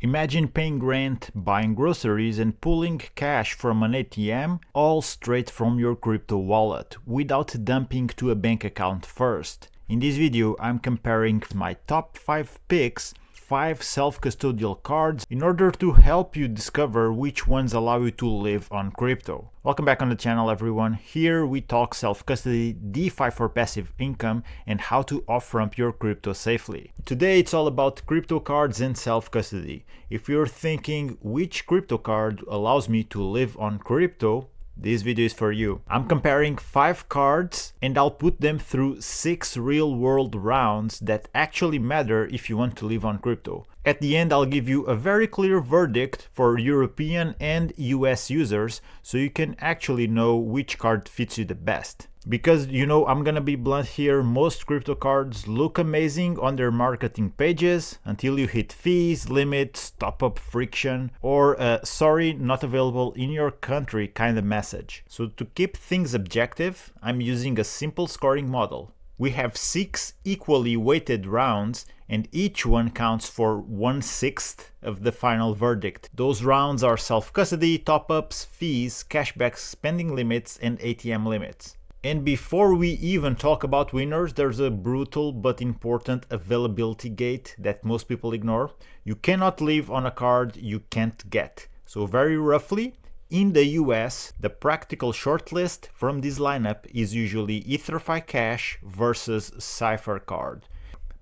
Imagine paying rent, buying groceries, and pulling cash from an ATM, all straight from your crypto wallet, without dumping to a bank account first. In this video, I'm comparing my top 5 picks, 5 self-custodial cards, in order to help you discover which ones allow you to live on crypto. Welcome back on the channel, everyone. Here we talk self-custody, DeFi for passive income, and how to off-ramp your crypto safely. Today it's all about crypto cards and self-custody. If you're thinking which crypto card allows me to live on crypto, this video is for you. I'm comparing 5 cards and I'll put them through 6 real-world rounds that actually matter if you want to live on crypto. At the end, I'll give you a very clear verdict for European and US users so you can actually know which card fits you the best. Because, I'm gonna be blunt here, most crypto cards look amazing on their marketing pages until you hit fees, limits, top-up friction, or sorry, not available in your country kind of message. So to keep things objective, I'm using a simple scoring model. We have 6 equally weighted rounds and each one counts for 1/6 of the final verdict. Those rounds are self-custody, top-ups, fees, cashback, spending limits, and ATM limits. And before we even talk about winners, there's a brutal but important availability gate that most people ignore. You cannot live on a card you can't get. So very roughly, in the US, the practical shortlist from this lineup is usually Ether.fi Cash versus Cypher card.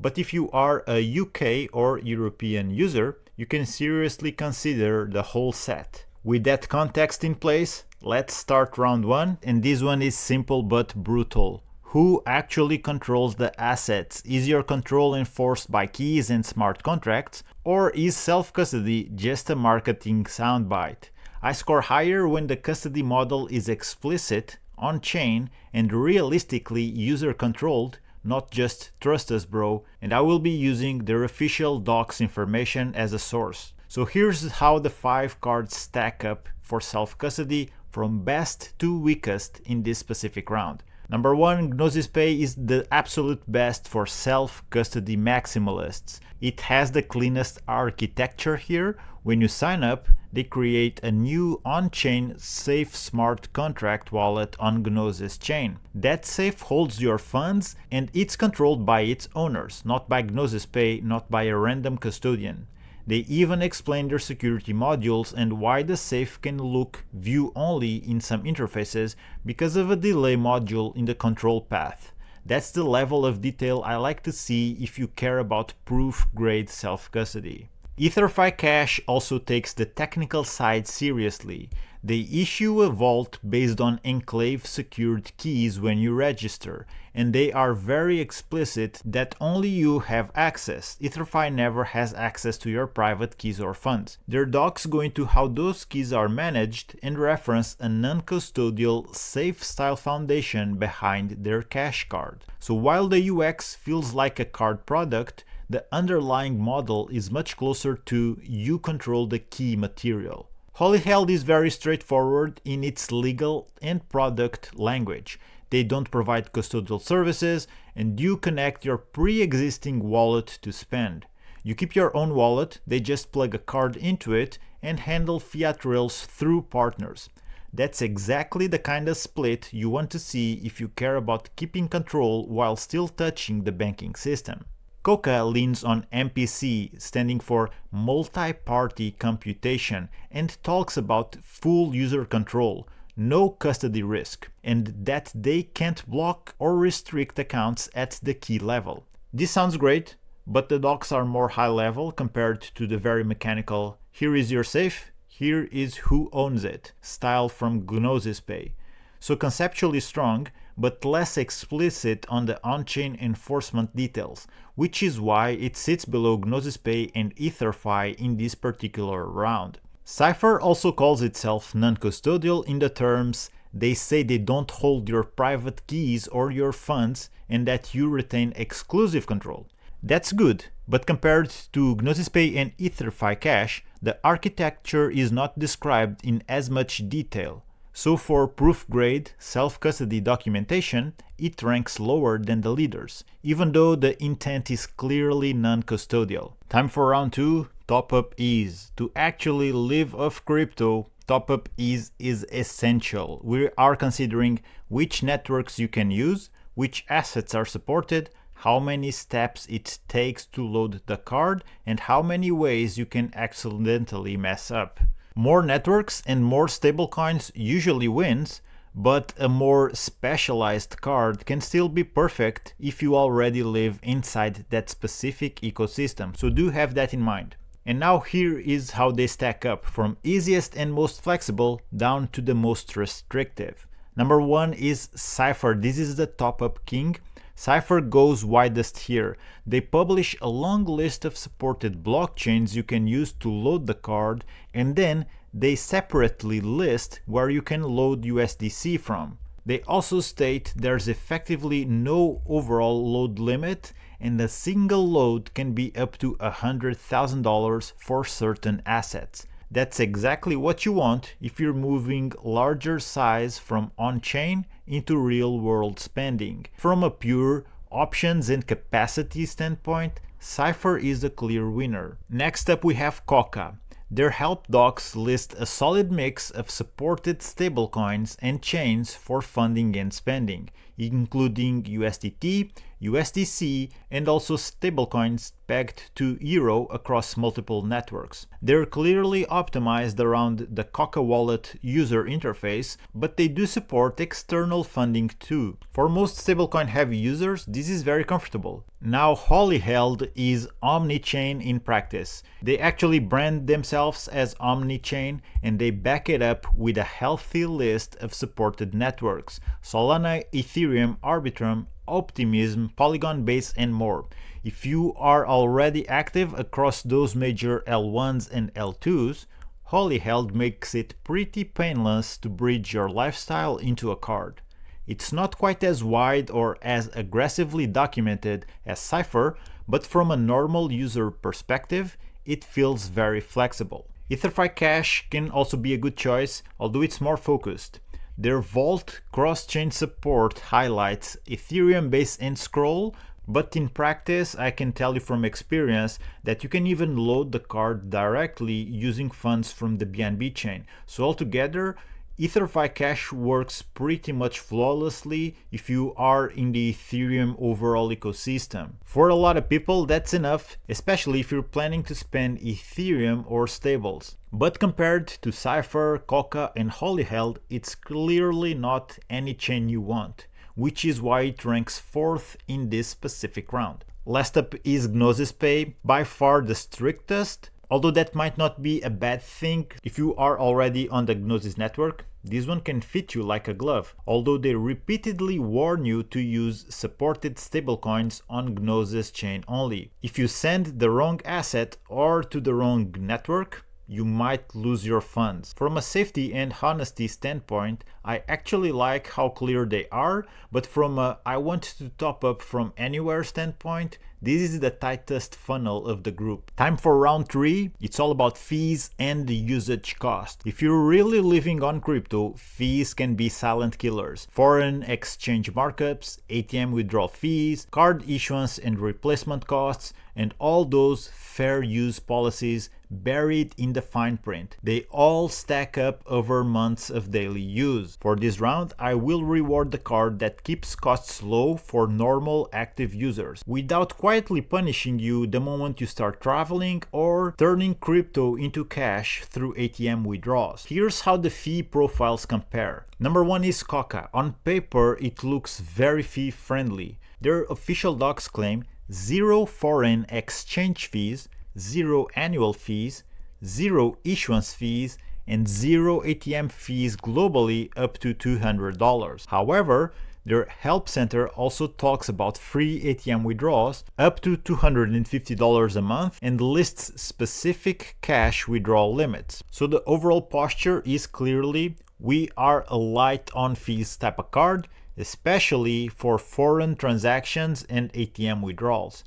But if you are a UK or European user, you can seriously consider the whole set. With that context in place, let's start round 1, and this one is simple but brutal. Who actually controls the assets? Is your control enforced by keys and smart contracts, or is self-custody just a marketing soundbite? I score higher when the custody model is explicit, on-chain, and realistically user-controlled, not just trust us bro, and I will be using their official docs information as a source. So here's how the 5 cards stack up for self-custody from best to weakest in this specific round. Number 1, Gnosis Pay is the absolute best for self-custody maximalists. It has the cleanest architecture here. When you sign up, they create a new on-chain safe smart contract wallet on Gnosis chain. That safe holds your funds and it's controlled by its owners, not by Gnosis Pay, not by a random custodian. They even explain their security modules and why the safe can look view-only in some interfaces because of a delay module in the control path. That's the level of detail I like to see if you care about proof-grade self-custody. Ether.fi Cash also takes the technical side seriously. They issue a vault based on enclave-secured keys when you register, and they are very explicit that only you have access. Ether.fi never has access to your private keys or funds. Their docs go into how those keys are managed and reference a non-custodial safe style foundation behind their cash card. So while the UX feels like a card product, the underlying model is much closer to you control the key material. Holyheld is very straightforward in its legal and product language. They don't provide custodial services and you connect your pre-existing wallet to spend. You keep your own wallet, they just plug a card into it and handle fiat rails through partners. That's exactly the kind of split you want to see if you care about keeping control while still touching the banking system. COCA leans on MPC, standing for multi-party computation, and talks about full user control, no custody risk, and that they can't block or restrict accounts at the key level. This sounds great, but the docs are more high level compared to the very mechanical "here is your safe, here is who owns it" style from Gnosis Pay. So conceptually strong, but less explicit on the on-chain enforcement details, which is why it sits below Gnosis Pay and Ether.fi in this particular round. Cypher also calls itself non-custodial in the terms they say they don't hold your private keys or your funds and that you retain exclusive control. That's good, but compared to Gnosis Pay and Ether.fi Cash, the architecture is not described in as much detail. So for proof-grade, self-custody documentation, it ranks lower than the leaders, even though the intent is clearly non-custodial. Time for round 2, top-up is. To actually live off crypto, top-up is essential. We are considering which networks you can use, which assets are supported, how many steps it takes to load the card, and how many ways you can accidentally mess up. More networks and more stablecoins usually wins, but a more specialized card can still be perfect if you already live inside that specific ecosystem, so do have that in mind. And now here is how they stack up, from easiest and most flexible down to the most restrictive. Number 1 is Cypher. This is the top-up king. Cypher goes widest here. They publish a long list of supported blockchains you can use to load the card, and then they separately list where you can load USDC from. They also state there's effectively no overall load limit, and a single load can be up to $100,000 for certain assets. That's exactly what you want if you're moving larger size from on-chain into real-world spending. From a pure options and capacity standpoint, Cypher is a clear winner. Next up we have COCA. Their help docs list a solid mix of supported stablecoins and chains for funding and spending, including USDT, USDC, and also stablecoins pegged to euro across multiple networks. They're clearly optimized around the COCA wallet user interface, but they do support external funding too. For most stablecoin heavy users, this is very comfortable. Now, Holyheld is omni-chain in practice. They actually brand themselves as omni-chain, and they back it up with a healthy list of supported networks: Solana, Ethereum, Arbitrum, Optimism, Polygon Base, and more. If you are already active across those major L1s and L2s, Holyheld makes it pretty painless to bridge your lifestyle into a card. It's not quite as wide or as aggressively documented as Cypher, but from a normal user perspective, it feels very flexible. Ether.fi Cash can also be a good choice, although it's more focused. Their Vault cross-chain support highlights Ethereum Base and Scroll, but in practice I can tell you from experience that you can even load the card directly using funds from the BNB chain. So altogether, Ether.fi Cash works pretty much flawlessly if you are in the Ethereum overall ecosystem. For a lot of people that's enough, especially if you're planning to spend Ethereum or stables. But compared to Cypher, COCA, and Holyheld, it's clearly not any chain you want, which is why it ranks 4th in this specific round. Last up is Gnosis Pay, by far the strictest. Although that might not be a bad thing if you are already on the Gnosis network, this one can fit you like a glove, although they repeatedly warn you to use supported stablecoins on Gnosis chain only. If you send the wrong asset or to the wrong network, you might lose your funds. From a safety and honesty standpoint, I actually like how clear they are, but from a I want to top up from anywhere standpoint, this is the tightest funnel of the group. Time for round 3. It's all about fees and the usage cost. If you're really living on crypto, fees can be silent killers. Foreign exchange markups, ATM withdrawal fees, card issuance and replacement costs, and all those fair use policies buried in the fine print. They all stack up over months of daily use. For this round, I will reward the card that keeps costs low for normal active users, without quietly punishing you the moment you start traveling or turning crypto into cash through ATM withdrawals. Here's how the fee profiles compare. Number 1 is COCA. On paper, it looks very fee friendly. Their official docs claim 0 foreign exchange fees, 0 annual fees, 0 issuance fees, and 0 ATM fees globally up to $200. However, their help center also talks about free ATM withdrawals up to $250 a month and lists specific cash withdrawal limits. So the overall posture is clearly we are a light on fees type of card, especially for foreign transactions and ATM withdrawals.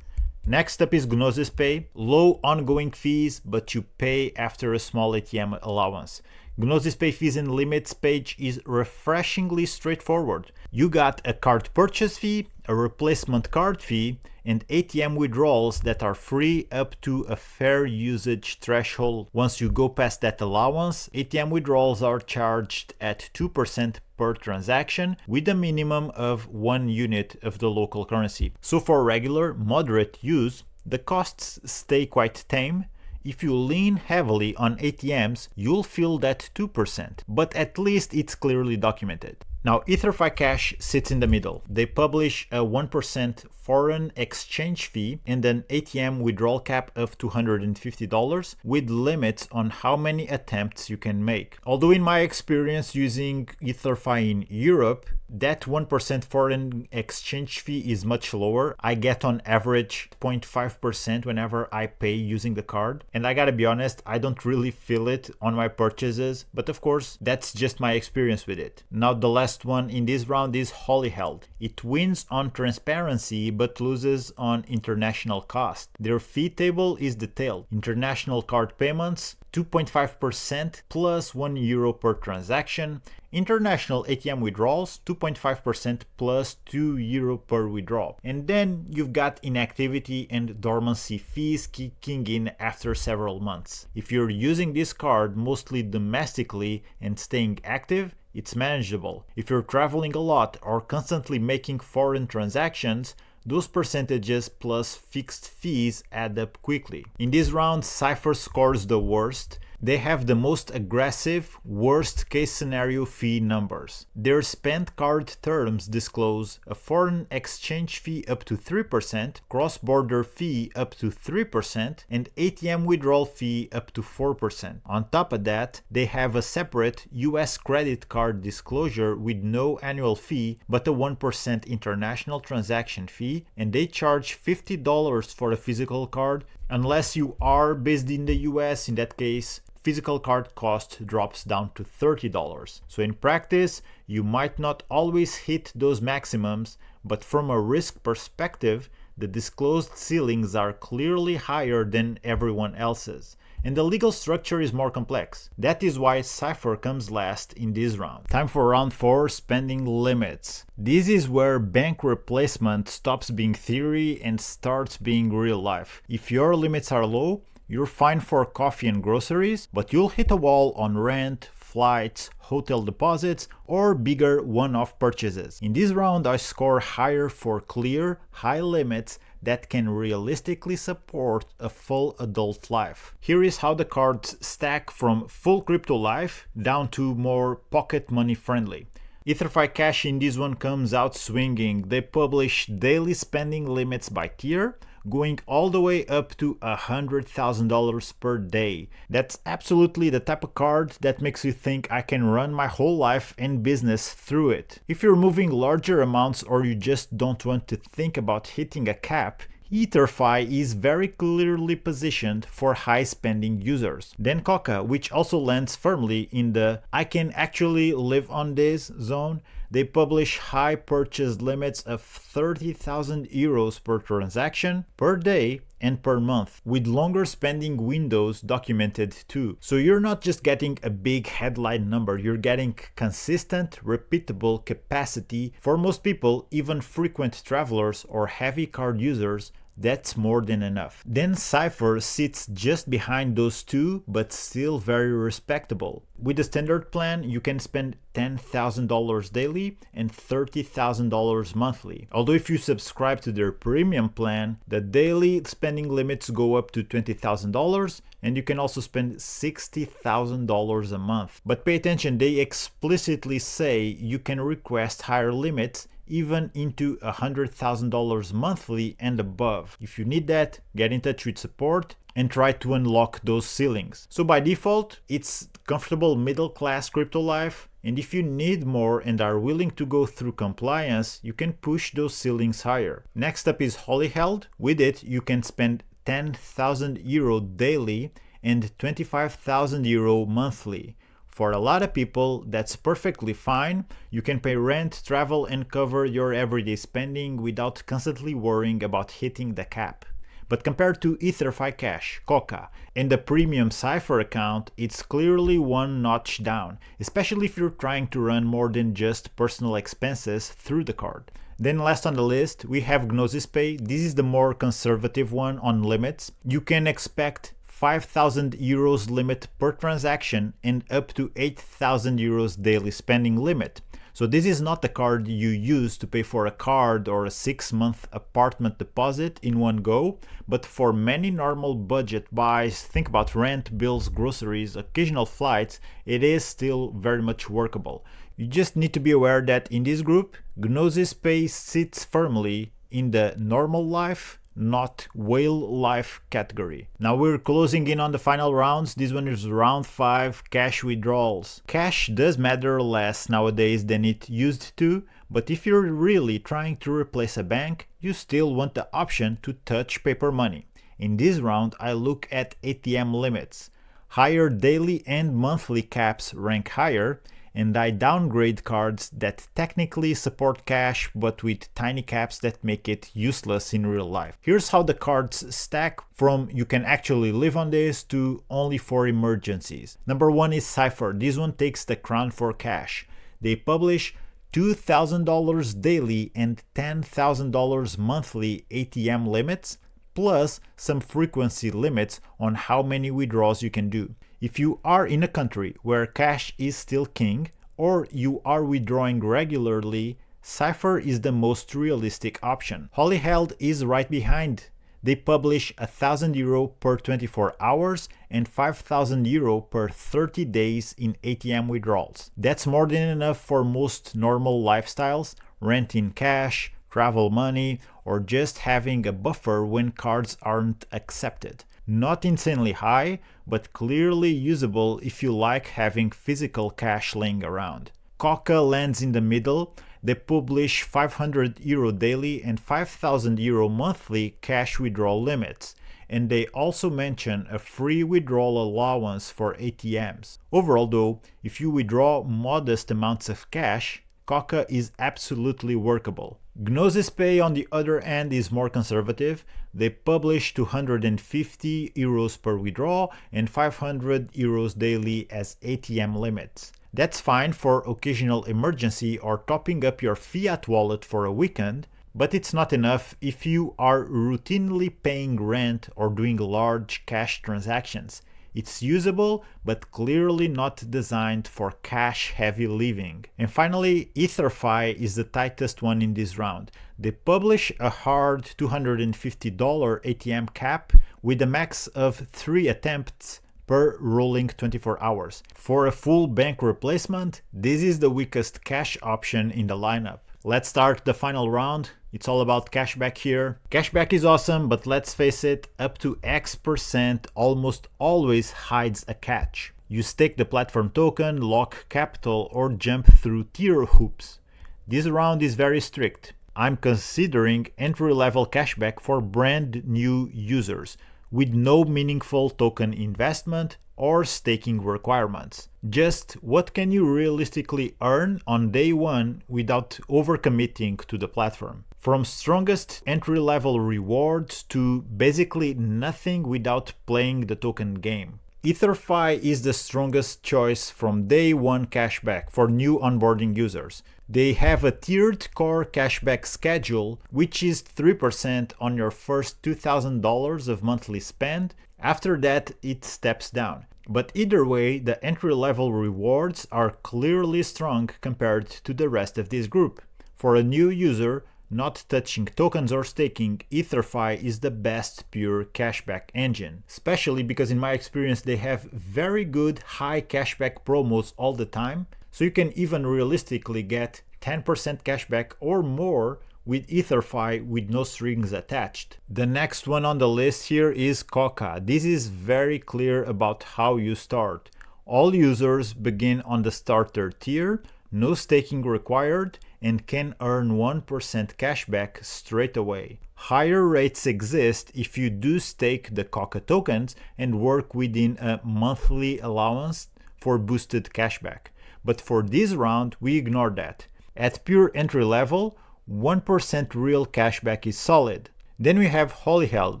Next up is Gnosis Pay. Low ongoing fees, but you pay after a small ATM allowance. Gnosis Pay fees and limits page is refreshingly straightforward. You got a card purchase fee, a replacement card fee, and ATM withdrawals that are free up to a fair usage threshold. Once you go past that allowance, ATM withdrawals are charged at 2% per transaction with a minimum of 1 unit of the local currency. So for regular, moderate use, the costs stay quite tame. If you lean heavily on ATMs, you'll feel that 2%, but at least it's clearly documented. Now, Ether.fi Cash sits in the middle. They publish a 1% foreign exchange fee and an ATM withdrawal cap of $250 with limits on how many attempts you can make. Although in my experience using Ether.fi in Europe, that 1% foreign exchange fee is much lower. I get on average 0.5% whenever I pay using the card. And I gotta be honest, I don't really feel it on my purchases, but of course, that's just my experience with it. Now, the last one in this round is Holyheld. It wins on transparency but loses on international cost. Their fee table is detailed. International card payments, 2.5% plus €1 per transaction. International ATM withdrawals, 2.5% plus €2 per withdrawal. And then you've got inactivity and dormancy fees kicking in after several months. If you're using this card mostly domestically and staying active, it's manageable. If you're traveling a lot or constantly making foreign transactions, those percentages plus fixed fees add up quickly. In this round, Cypher scores the worst. They have the most aggressive, worst case scenario fee numbers. Their spend card terms disclose a foreign exchange fee up to 3%, cross-border fee up to 3%, and ATM withdrawal fee up to 4%. On top of that, they have a separate US credit card disclosure with no annual fee but a 1% international transaction fee, and they charge $50 for a physical card. Unless you are based in the US, in that case, physical card cost drops down to $30. So in practice, you might not always hit those maximums, but from a risk perspective, the disclosed ceilings are clearly higher than everyone else's, and the legal structure is more complex. That is why Cypher comes last in this round. Time for round 4, spending limits. This is where bank replacement stops being theory and starts being real life. If your limits are low, you're fine for coffee and groceries, but you'll hit a wall on rent, flights, hotel deposits, or bigger one-off purchases. In this round, I score higher for clear, high limits that can realistically support a full adult life. Here is how the cards stack from full crypto life down to more pocket money friendly. Ether.fi Cash in this one comes out swinging. They publish daily spending limits by tier, going all the way up to $100,000 per day. That's absolutely the type of card that makes you think I can run my whole life and business through it. If you're moving larger amounts or you just don't want to think about hitting a cap, Ether.fi is very clearly positioned for high spending users. Then COCA, which also lands firmly in the I can actually live on this zone. They publish high purchase limits of €30,000 per transaction, per day, and per month, with longer spending windows documented too. So you're not just getting a big headline number, you're getting consistent, repeatable capacity. For most people, even frequent travelers or heavy card users, that's more than enough. Then Cypher sits just behind those two, but still very respectable. With the standard plan, you can spend $10,000 daily and $30,000 monthly. Although if you subscribe to their premium plan, the daily spending limits go up to $20,000 and you can also spend $60,000 a month. But pay attention, they explicitly say you can request higher limits even into $100,000 monthly and above. If you need that, get in touch with support and try to unlock those ceilings. So by default, it's comfortable middle-class crypto life, and if you need more and are willing to go through compliance, you can push those ceilings higher. Next up is Holyheld. With it, you can spend €10,000 daily and €25,000 monthly. For a lot of people, that's perfectly fine. You can pay rent, travel, and cover your everyday spending without constantly worrying about hitting the cap. But compared to Ether.fi Cash, COCA, and the premium Cypher account, it's clearly one notch down, especially if you're trying to run more than just personal expenses through the card. Then last on the list, we have Gnosis Pay. This is the more conservative one on limits. You can expect 5,000 euros limit per transaction and up to 8,000 euros daily spending limit. So this is not the card you use to pay for a card or a 6-month apartment deposit in one go, but for many normal budget buys, think about rent, bills, groceries, occasional flights, it is still very much workable. You just need to be aware that in this group, Gnosis Pay sits firmly in the normal life, not whale life category. Now we're closing in on the final rounds. This one is round 5, cash withdrawals. Cash does matter less nowadays than it used to, but if you're really trying to replace a bank, you still want the option to touch paper money. In this round, I look at ATM limits. Higher daily and monthly caps rank higher, and I downgrade cards that technically support cash but with tiny caps that make it useless in real life. Here's how the cards stack from you can actually live on this to only for emergencies. Number 1 is Cypher. This one takes the crown for cash. They publish $2,000 daily and $10,000 monthly ATM limits, plus some frequency limits on how many withdrawals you can do. If you are in a country where cash is still king, or you are withdrawing regularly, Cypher is the most realistic option. Holyheld is right behind. They publish €1,000 per 24 hours and €5,000 per 30 days in ATM withdrawals. That's more than enough for most normal lifestyles, rent in cash, travel money, or just having a buffer when cards aren't accepted. Not insanely high, but clearly usable if you like having physical cash laying around. COCA lands in the middle. They publish €500 daily and €5,000 monthly cash withdrawal limits, and they also mention a free withdrawal allowance for ATMs. Overall though, if you withdraw modest amounts of cash, COCA is absolutely workable. Gnosis Pay on the other end is more conservative. They publish €250 per withdrawal and €500 daily as ATM limits. That's fine for occasional emergency or topping up your fiat wallet for a weekend, but it's not enough if you are routinely paying rent or doing large cash transactions. It's usable, but clearly not designed for cash-heavy living. And finally, Ether.fi is the tightest one in this round. They publish a hard $250 ATM cap with a max of 3 attempts per rolling 24 hours. For a full bank replacement, this is the weakest cash option in the lineup. Let's start the final round. It's all about cashback here. Cashback is awesome, but let's face it, up to X% almost always hides a catch. You stake the platform token, lock capital, or jump through tier hoops. This round is very strict. I'm considering entry-level cashback for brand new users with no meaningful token investment or staking requirements. Just what can you realistically earn on day one without overcommitting to the platform? From strongest entry-level rewards to basically nothing without playing the token game. Ether.fi is the strongest choice from day one cashback for new onboarding users. They have a tiered core cashback schedule, which is 3% on your first $2,000 of monthly spend. After that, it steps down. But either way, the entry-level rewards are clearly strong compared to the rest of this group. For a new user, not touching tokens or staking, Ether.fi is the best pure cashback engine, especially because in my experience they have very good high cashback promos all the time, so you can even realistically get 10% cashback or more with Ether.fi with no strings attached. The next one on the list here is COCA. This is very clear about how you start. All users begin on the starter tier, no staking required, and can earn 1% cashback straight away. Higher rates exist if you do stake the COCA tokens and work within a monthly allowance for boosted cashback. But for this round, we ignore that. At pure entry level, 1% real cashback is solid. Then we have Holyheld,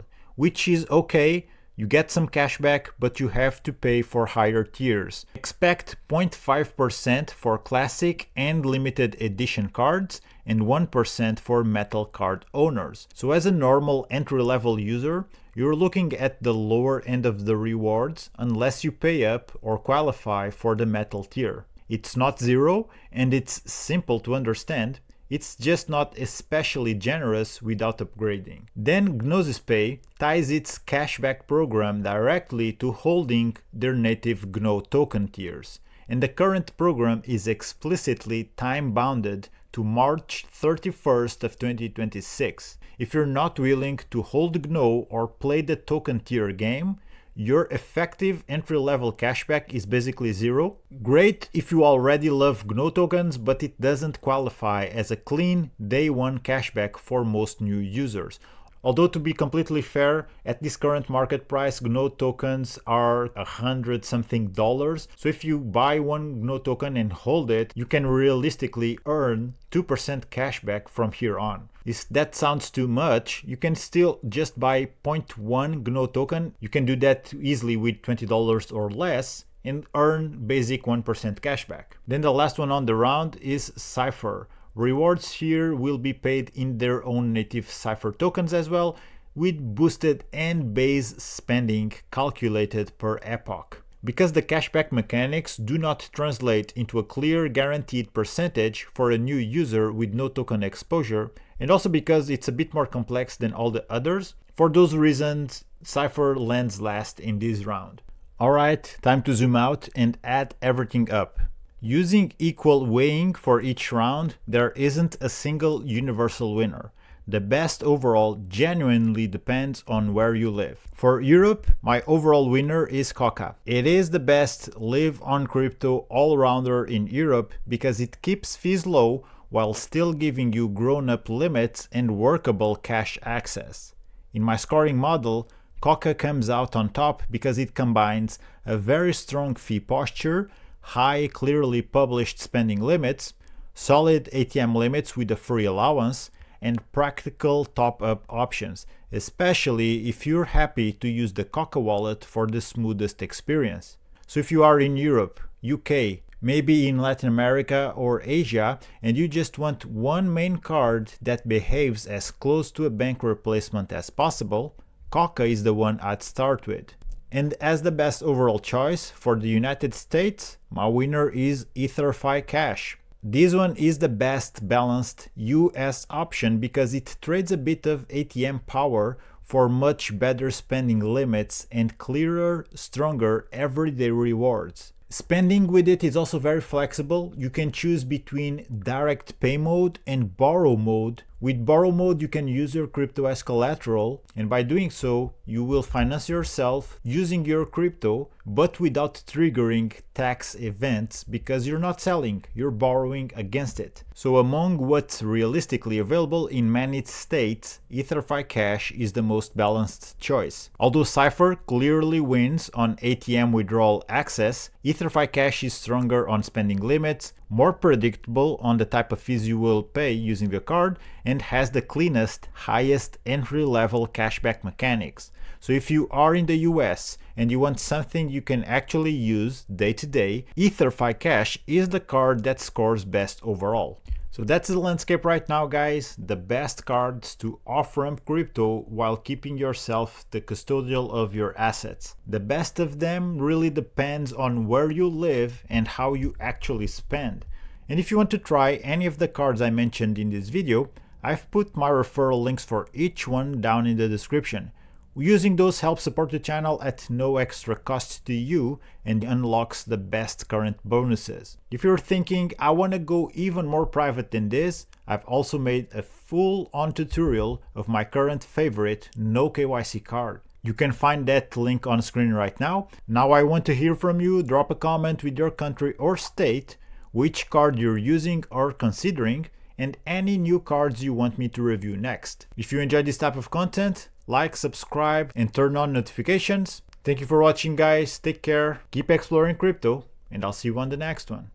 which is okay. You get some cashback, but you have to pay for higher tiers. Expect 0.5% for classic and limited edition cards and 1% for metal card owners. So as a normal entry-level user, you're looking at the lower end of the rewards unless you pay up or qualify for the metal tier. It's not zero and it's simple to understand. It's just not especially generous without upgrading. Then Gnosis Pay ties its cashback program directly to holding their native GNO token tiers. And the current program is explicitly time-bounded to March 31st of 2026. If you're not willing to hold GNO or play the token tier game, your effective entry-level cashback is basically zero. Great if you already love GNO tokens, but it doesn't qualify as a clean day one cashback for most new users. Although to be completely fair, at this current market price, GNO tokens are $100 something. So if you buy one GNO token and hold it, you can realistically earn 2% cashback from here on. If that sounds too much, you can still just buy 0.1 GNO token. You can do that easily with $20 or less and earn basic 1% cashback. Then the last one on the round is Cypher. Rewards here will be paid in their own native Cypher tokens as well, with boosted and base spending calculated per epoch. Because the cashback mechanics do not translate into a clear guaranteed percentage for a new user with no token exposure, and also because it's a bit more complex than all the others, for those reasons, Cypher lands last in this round. Alright, time to zoom out and add everything up. Using equal weighing for each round, there isn't a single universal winner. The best overall genuinely depends on where you live. For Europe, my overall winner is COCA. It is the best live on crypto all-rounder in Europe because it keeps fees low while still giving you grown-up limits and workable cash access. In my scoring model, COCA comes out on top because it combines a very strong fee posture, high clearly published spending limits, solid ATM limits with a free allowance, and practical top-up options, especially if you're happy to use the COCA wallet for the smoothest experience. So if you are in Europe, UK, maybe in Latin America or Asia, and you just want one main card that behaves as close to a bank replacement as possible, COCA is the one I'd start with. And as the best overall choice for the United States, my winner is Ether.fi Cash. This one is the best balanced US option because it trades a bit of ATM power for much better spending limits and clearer, stronger everyday rewards. Spending with it is also very flexible. You can choose between direct pay mode and borrow mode. With borrow mode, you can use your crypto as collateral, and by doing so, you will finance yourself using your crypto, but without triggering tax events because you're not selling, you're borrowing against it. So among what's realistically available in many states, Ether.fi Cash is the most balanced choice. Although Cypher clearly wins on ATM withdrawal access, Ether.fi Cash is stronger on spending limits, more predictable on the type of fees you will pay using the card, and has the cleanest, highest entry-level cashback mechanics. So if you are in the US and you want something you can actually use day to day, Ether.fi Cash is the card that scores best overall. So that's the landscape right now, guys. The best cards to off-ramp crypto while keeping yourself the custodial of your assets. The best of them really depends on where you live and how you actually spend. And if you want to try any of the cards I mentioned in this video, I've put my referral links for each one down in the description. Using those helps support the channel at no extra cost to you and unlocks the best current bonuses. If you're thinking, I want to go even more private than this, I've also made a full-on tutorial of my current favorite no KYC card. You can find that link on screen right now. Now I want to hear from you. Drop a comment with your country or state, which card you're using or considering, and any new cards you want me to review next. If you enjoyed this type of content, like, subscribe, and turn on notifications. Thank you for watching, guys. Take care, keep exploring crypto, and I'll see you on the next one.